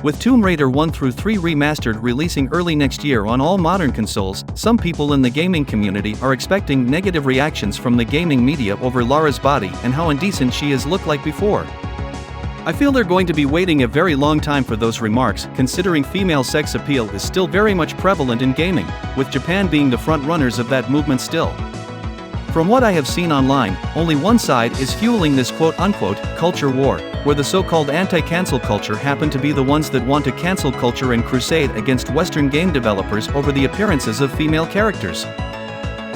With Tomb Raider 1 through 3 remastered releasing early next year on all modern consoles, some people in the gaming community are expecting negative reactions from the gaming media over Lara's body and how indecent she has looked like before. I feel they're going to be waiting a very long time for those remarks, considering female sex appeal is still very much prevalent in gaming, with Japan being the front runners of that movement still. From what I have seen online, only one side is fueling this quote-unquote culture war, where the so-called anti-cancel culture happen to be the ones that want to cancel culture and crusade against Western game developers over the appearances of female characters.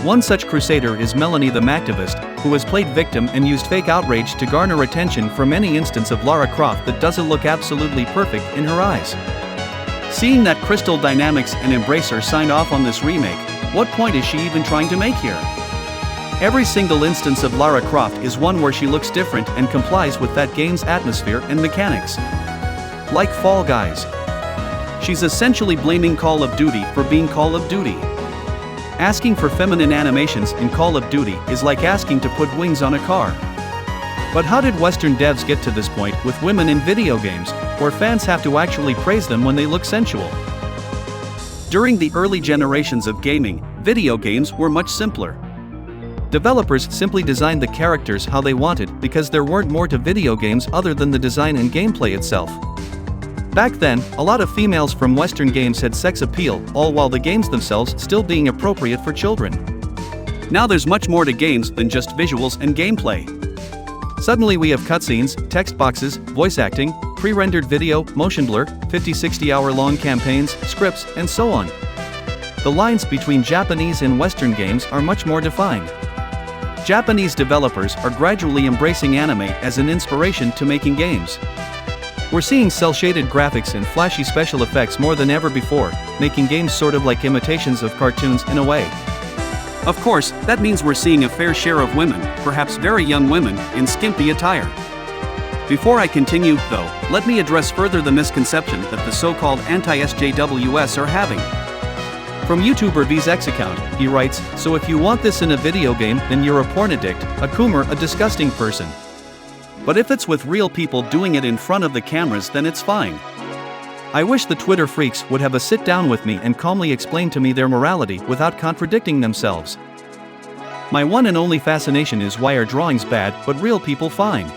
One such crusader is Melanie the Mactivist, who has played victim and used fake outrage to garner attention from any instance of Lara Croft that doesn't look absolutely perfect in her eyes. Seeing that Crystal Dynamics and Embracer signed off on this remake, what point is she even trying to make here? Every single instance of Lara Croft is one where she looks different and complies with that game's atmosphere and mechanics. Like Fall Guys. She's essentially blaming Call of Duty for being Call of Duty. Asking for feminine animations in Call of Duty is like asking to put wings on a car. But how did Western devs get to this point with women in video games, where fans have to actually praise them when they look sensual? During the early generations of gaming, video games were much simpler. Developers simply designed the characters how they wanted because there weren't more to video games other than the design and gameplay itself. Back then, a lot of females from Western games had sex appeal, all while the games themselves still being appropriate for children. Now there's much more to games than just visuals and gameplay. Suddenly we have cutscenes, text boxes, voice acting, pre-rendered video, motion blur, 50-60 hour-long campaigns, scripts, and so on. The lines between Japanese and Western games are much more defined. Japanese developers are gradually embracing anime as an inspiration to making games. We're seeing cel-shaded graphics and flashy special effects more than ever before, making games sort of like imitations of cartoons in a way. Of course, that means we're seeing a fair share of women, perhaps very young women, in skimpy attire. Before I continue, though, let me address further the misconception that the so-called anti-SJWs are having. From YouTuber VZX account, he writes, "So if you want this in a video game, then you're a porn addict, a coomer, a disgusting person. But if it's with real people doing it in front of the cameras, then it's fine." I wish the Twitter freaks would have a sit down with me and calmly explain to me their morality without contradicting themselves. My one and only fascination is why are drawings bad, but real people fine?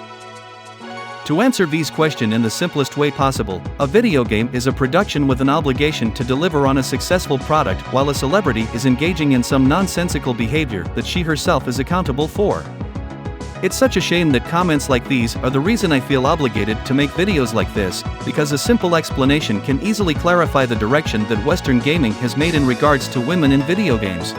To answer V's question in the simplest way possible, a video game is a production with an obligation to deliver on a successful product while a celebrity is engaging in some nonsensical behavior that she herself is accountable for. It's such a shame that comments like these are the reason I feel obligated to make videos like this, because a simple explanation can easily clarify the direction that Western gaming has made in regards to women in video games.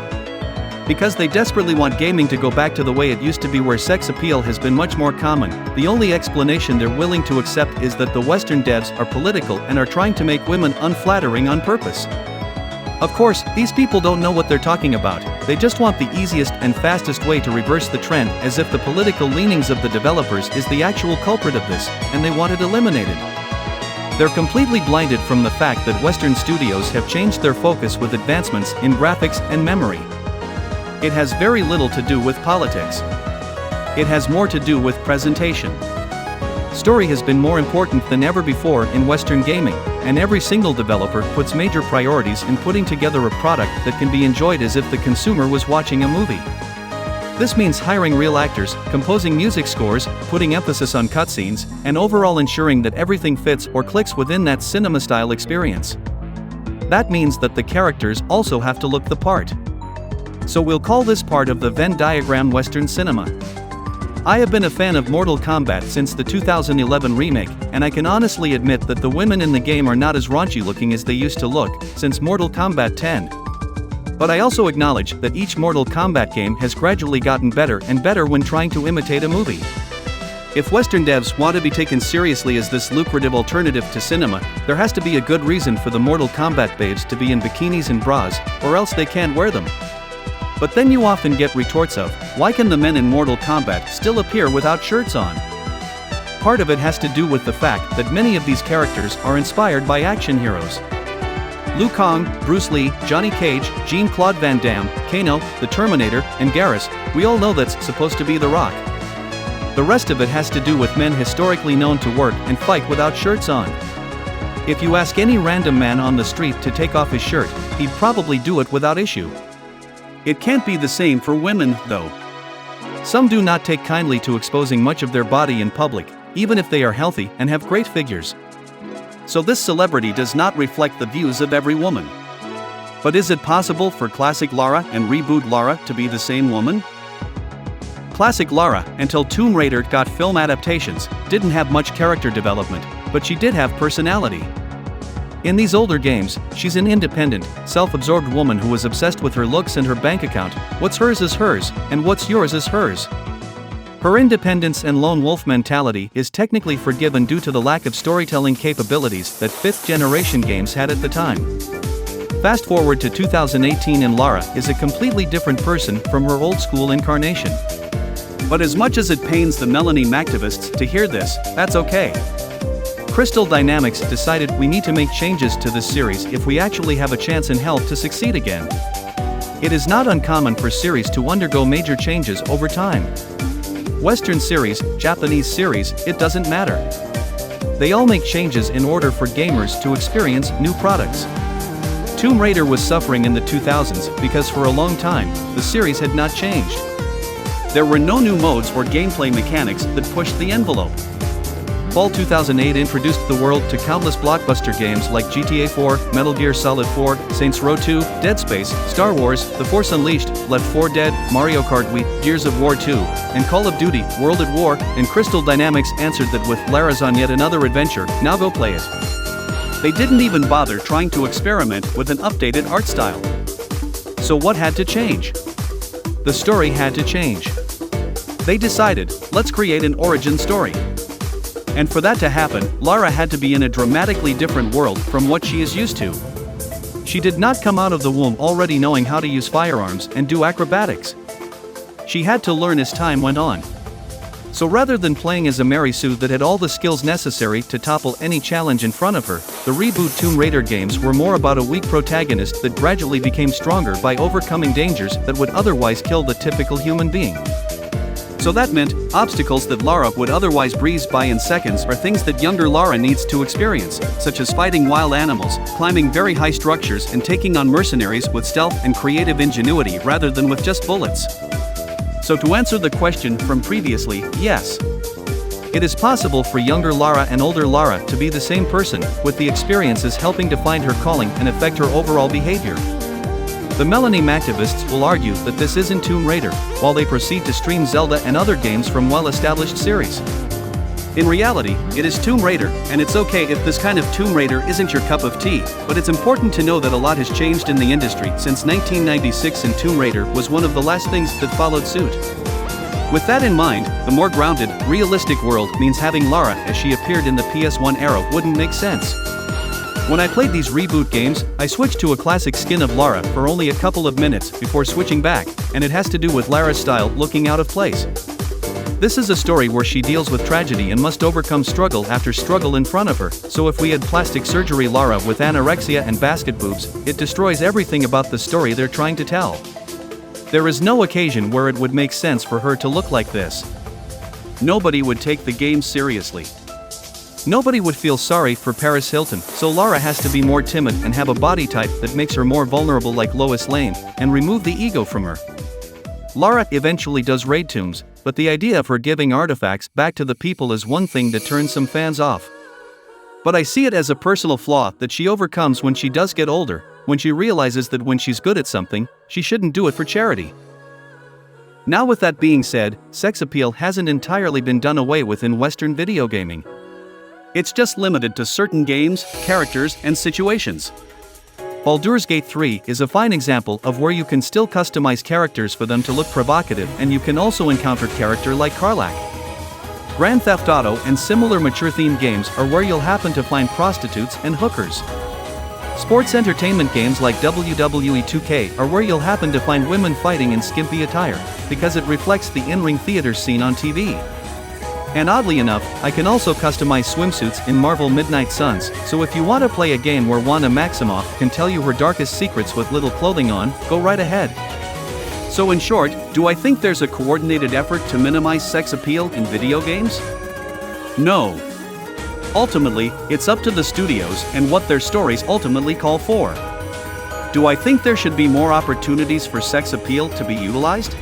Because they desperately want gaming to go back to the way it used to be, where sex appeal has been much more common, the only explanation they're willing to accept is that the Western devs are political and are trying to make women unflattering on purpose. Of course, these people don't know what they're talking about, they just want the easiest and fastest way to reverse the trend, as if the political leanings of the developers is the actual culprit of this, and they want it eliminated. They're completely blinded from the fact that Western studios have changed their focus with advancements in graphics and memory. It has very little to do with politics. It has more to do with presentation. Story has been more important than ever before in Western gaming, and every single developer puts major priorities in putting together a product that can be enjoyed as if the consumer was watching a movie. This means hiring real actors, composing music scores, putting emphasis on cutscenes, and overall ensuring that everything fits or clicks within that cinema-style experience. That means that the characters also have to look the part. So we'll call this part of the Venn diagram Western cinema. I have been a fan of Mortal Kombat since the 2011 remake, and I can honestly admit that the women in the game are not as raunchy looking as they used to look since Mortal Kombat 10. But I also acknowledge that each Mortal Kombat game has gradually gotten better and better when trying to imitate a movie. If Western devs want to be taken seriously as this lucrative alternative to cinema, there has to be a good reason for the Mortal Kombat babes to be in bikinis and bras, or else they can't wear them. But then you often get retorts of, why can the men in Mortal Kombat still appear without shirts on? Part of it has to do with the fact that many of these characters are inspired by action heroes. Liu Kang, Bruce Lee, Johnny Cage, Jean-Claude Van Damme, Kano, The Terminator, and Garrus, we all know that's supposed to be The Rock. The rest of it has to do with men historically known to work and fight without shirts on. If you ask any random man on the street to take off his shirt, he'd probably do it without issue. It can't be the same for women, though. Some do not take kindly to exposing much of their body in public, even if they are healthy and have great figures. So this celebrity does not reflect the views of every woman. But is it possible for classic Lara and reboot Lara to be the same woman? Classic Lara, until Tomb Raider got film adaptations, didn't have much character development, but she did have personality. In these older games, she's an independent, self-absorbed woman who is obsessed with her looks and her bank account. What's hers is hers, and what's yours is hers. Her independence and lone wolf mentality is technically forgiven due to the lack of storytelling capabilities that fifth-generation games had at the time. Fast forward to 2018 and Lara is a completely different person from her old-school incarnation. But as much as it pains the Melanie Mactivists to hear this, that's okay. Crystal Dynamics decided we need to make changes to this series if we actually have a chance in hell to succeed again. It is not uncommon for series to undergo major changes over time. Western series, Japanese series, it doesn't matter. They all make changes in order for gamers to experience new products. Tomb Raider was suffering in the 2000s because for a long time, the series had not changed. There were no new modes or gameplay mechanics that pushed the envelope. Fall 2008 introduced the world to countless blockbuster games like GTA 4, Metal Gear Solid 4, Saints Row 2, Dead Space, Star Wars, The Force Unleashed, Left 4 Dead, Mario Kart Wii, Gears of War 2, and Call of Duty, World at War, and Crystal Dynamics answered that with Lara's on yet another adventure, now go play it. They didn't even bother trying to experiment with an updated art style. So what had to change? The story had to change. They decided, let's create an origin story. And for that to happen, Lara had to be in a dramatically different world from what she is used to. She did not come out of the womb already knowing how to use firearms and do acrobatics. She had to learn as time went on. So rather than playing as a Mary Sue that had all the skills necessary to topple any challenge in front of her, the reboot Tomb Raider games were more about a weak protagonist that gradually became stronger by overcoming dangers that would otherwise kill the typical human being. So that meant, obstacles that Lara would otherwise breeze by in seconds are things that younger Lara needs to experience, such as fighting wild animals, climbing very high structures and taking on mercenaries with stealth and creative ingenuity rather than with just bullets. So to answer the question from previously, yes. It is possible for younger Lara and older Lara to be the same person, with the experiences helping to find her calling and affect her overall behavior. The Melanie Mactivists will argue that this isn't Tomb Raider, while they proceed to stream Zelda and other games from well-established series. In reality, it is Tomb Raider, and it's okay if this kind of Tomb Raider isn't your cup of tea, but it's important to know that a lot has changed in the industry since 1996 and Tomb Raider was one of the last things that followed suit. With that in mind, the more grounded, realistic world means having Lara as she appeared in the PS1 era wouldn't make sense. When I played these reboot games, I switched to a classic skin of Lara for only a couple of minutes before switching back, and it has to do with Lara's style looking out of place. This is a story where she deals with tragedy and must overcome struggle after struggle in front of her, so if we had plastic surgery Lara with anorexia and basket boobs, it destroys everything about the story they're trying to tell. There is no occasion where it would make sense for her to look like this. Nobody would take the game seriously. Nobody would feel sorry for Paris Hilton, so Lara has to be more timid and have a body type that makes her more vulnerable like Lois Lane, and remove the ego from her. Lara eventually does raid tombs, but the idea of her giving artifacts back to the people is one thing that turns some fans off. But I see it as a personal flaw that she overcomes when she does get older, when she realizes that when she's good at something, she shouldn't do it for charity. Now with that being said, sex appeal hasn't entirely been done away with in Western video gaming. It's just limited to certain games, characters, and situations. Baldur's Gate 3 is a fine example of where you can still customize characters for them to look provocative, and you can also encounter character like Karlach. Grand Theft Auto and similar mature-themed games are where you'll happen to find prostitutes and hookers. Sports entertainment games like WWE 2K are where you'll happen to find women fighting in skimpy attire, because it reflects the in-ring theater scene on TV. And oddly enough, I can also customize swimsuits in Marvel Midnight Suns, so if you want to play a game where Wanda Maximoff can tell you her darkest secrets with little clothing on, go right ahead. So in short, do I think there's a coordinated effort to minimize sex appeal in video games? No. Ultimately, it's up to the studios and what their stories ultimately call for. Do I think there should be more opportunities for sex appeal to be utilized?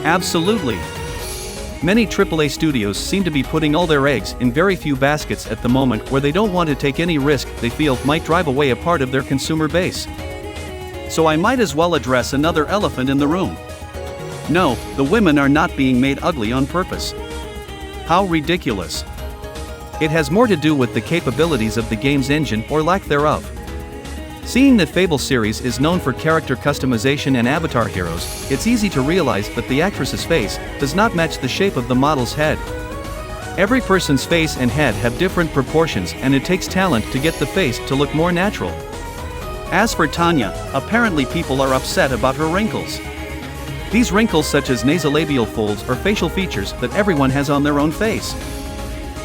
Absolutely. Many AAA studios seem to be putting all their eggs in very few baskets at the moment, where they don't want to take any risk they feel might drive away a part of their consumer base. So I might as well address another elephant in the room. No, the women are not being made ugly on purpose. How ridiculous. It has more to do with the capabilities of the game's engine or lack thereof. Seeing that Fable series is known for character customization and avatar heroes, it's easy to realize that the actress's face does not match the shape of the model's head. Every person's face and head have different proportions, and it takes talent to get the face to look more natural. As for Tanya, apparently people are upset about her wrinkles. These wrinkles, such as nasolabial folds, are facial features that everyone has on their own face.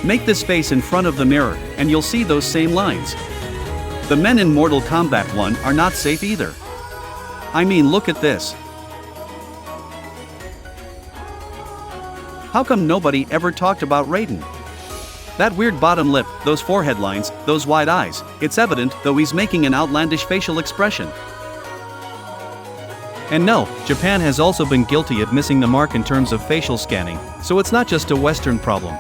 Make this face in front of the mirror, and you'll see those same lines. The men in Mortal Kombat 1 are not safe either. I mean, look at this. How come nobody ever talked about Raiden? That weird bottom lip, those forehead lines, those wide eyes, it's evident, though he's making an outlandish facial expression. And no, Japan has also been guilty of missing the mark in terms of facial scanning, so it's not just a Western problem.